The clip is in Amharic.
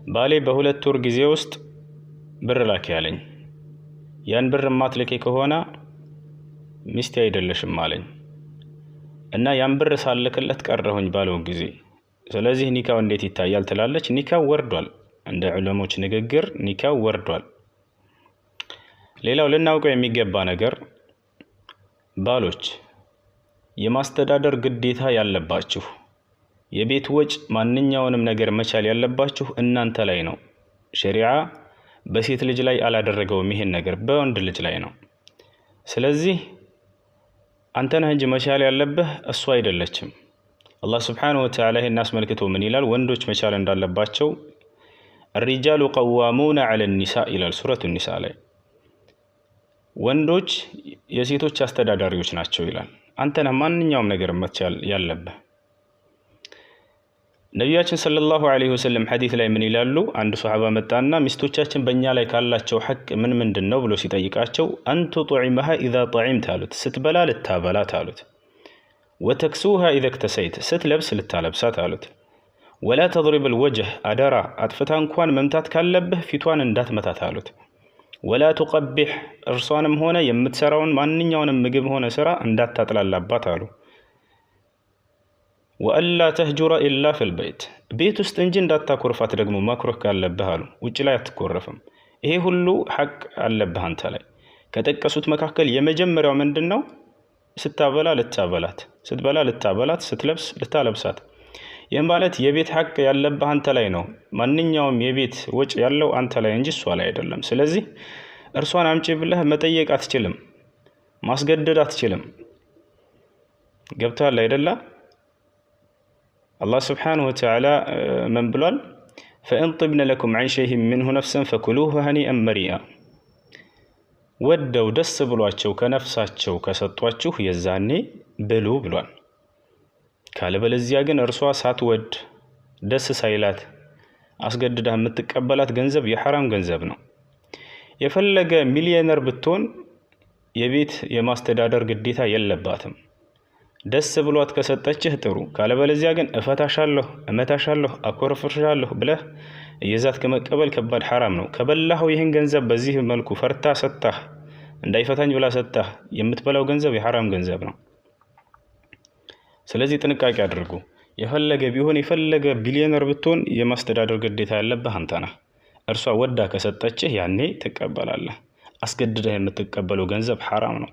ባሌ በሁለት ወር ጊዜ ውስጥ ብር ላኪ ያለኝ ያን ብር ማትልኬ ከሆነ ሚስቴ አይደለሽም አለኝ እና ያን ብር ሳልክለት ቀረሁኝ ባለው ጊዜ ስለዚህ ኒካው እንዴት ይታያል ትላለች። ኒካው ወርዷል። እንደ ዑለሞች ንግግር ኒካው ወርዷል። ሌላው ልናውቀው የሚገባ ነገር ባሎች የማስተዳደር ግዴታ ያለባችሁ የቤት ወጭ ማንኛውንም ነገር መቻል ያለባችሁ እናንተ ላይ ነው። ሸሪዓ በሴት ልጅ ላይ አላደረገውም ይሄን ነገር በወንድ ልጅ ላይ ነው። ስለዚህ አንተ ነህ እንጂ መቻል ያለብህ እሱ አይደለችም። አላህ Subhanahu Wa Ta'ala ይሄን አስመልክቶ ምን ይላል? ወንዶች መቻል እንዳለባቸው الرجال قوامون على النساء ይላል ሱረቱ ኒሳ ላይ። ወንዶች የሴቶች አስተዳዳሪዎች ናቸው ይላል። አንተ ነህ ማንኛውም ነገር መቻል ያለብህ። ነብያችን ሰለላሁ ዐለይሂ ወሰለም ሐዲስ ላይ ምን ይላሉ? አንድ ሱሐባ መጣና ሚስቶቻችን በእኛ ላይ ካላቸው ሐቅ ምን ምንድነው ብሎ ሲጠይቃቸው አንቱ ጡዒመሃ ኢዛ ጣዒምት አሉት። ስትበላ ልታበላት አሉት። ወተክሱሃ ኢዛ እክተሰይት ስትለብስ ልታለብሳት አሉት። ወላ ተድሪብ الوجه አደራ አጥፍታ እንኳን መምታት ካለብህ ፊቷን እንዳትመታት አሉት። ወላ تقبح እርሷንም ሆነ የምትሰራውን ማንኛውንም ምግብ ሆነ ስራ እንዳታጥላላባት አሉ። ወአላ ተህጁረ ኢላ ፊል በይት ቤት ውስጥ እንጂ እንዳታኮርፋት ደግሞ ማክሮህ ካለብህ አሉ። ውጭ ላይ አትኮርፍም። ይሄ ሁሉ ሐቅ አለብህ አንተ ላይ። ከጠቀሱት መካከል የመጀመሪያው ምንድነው? ስታበላ ልታበላት፣ ስትበላ ልታበላት፣ ስትለብስ ልታለብሳት። ይህ ማለት የቤት ሐቅ ያለብህ አንተ ላይ ነው። ማንኛውም የቤት ወጭ ያለው አንተ ላይ እንጂ እሷ ላይ አይደለም። ስለዚህ እርሷን አምጪ ብለህ መጠየቅ አትችልም፣ ማስገደድ አትችልም። ገብቷል አይደለ? አላህ Subhanahu Wa Ta'ala من ብሏል? فإن طبن لكم عن شيء منه نفسا فكلوه هنيئا مريئا ወደው ደስ ብሏቸው ከነፍሳቸው ከሰጧችሁ የዛኔ ብሉ ብሏል። ካለበለዚያ ግን እርሷ ሳትወድ ደስ ሳይላት አስገድዳ የምትቀበላት ገንዘብ የሐራም ገንዘብ ነው። የፈለገ ሚሊዮነር ብትሆን የቤት የማስተዳደር ግዴታ የለባትም። ደስ ብሏት ከሰጠችህ ጥሩ፣ ካለበለዚያ ግን እፈታሻለሁ፣ እመታሻለሁ፣ አኮርፍሻለሁ ብለህ የዛት ከመቀበል ከባድ ሐራም ነው። ከበላኸው ይህን ገንዘብ በዚህ መልኩ ፈርታ ሰጣህ እንዳይፈታኝ ብላ ሰጣህ የምትበላው ገንዘብ የሐራም ገንዘብ ነው። ስለዚህ ጥንቃቄ አድርጉ። የፈለገ ቢሆን የፈለገ ቢሊዮነር ብትሆን የማስተዳደር ግዴታ ያለብህ አንተ ነህ። እርሷ ወዳ ከሰጠችህ ያኔ ትቀበላለህ። አስገድደህ የምትቀበለው ገንዘብ ሐራም ነው።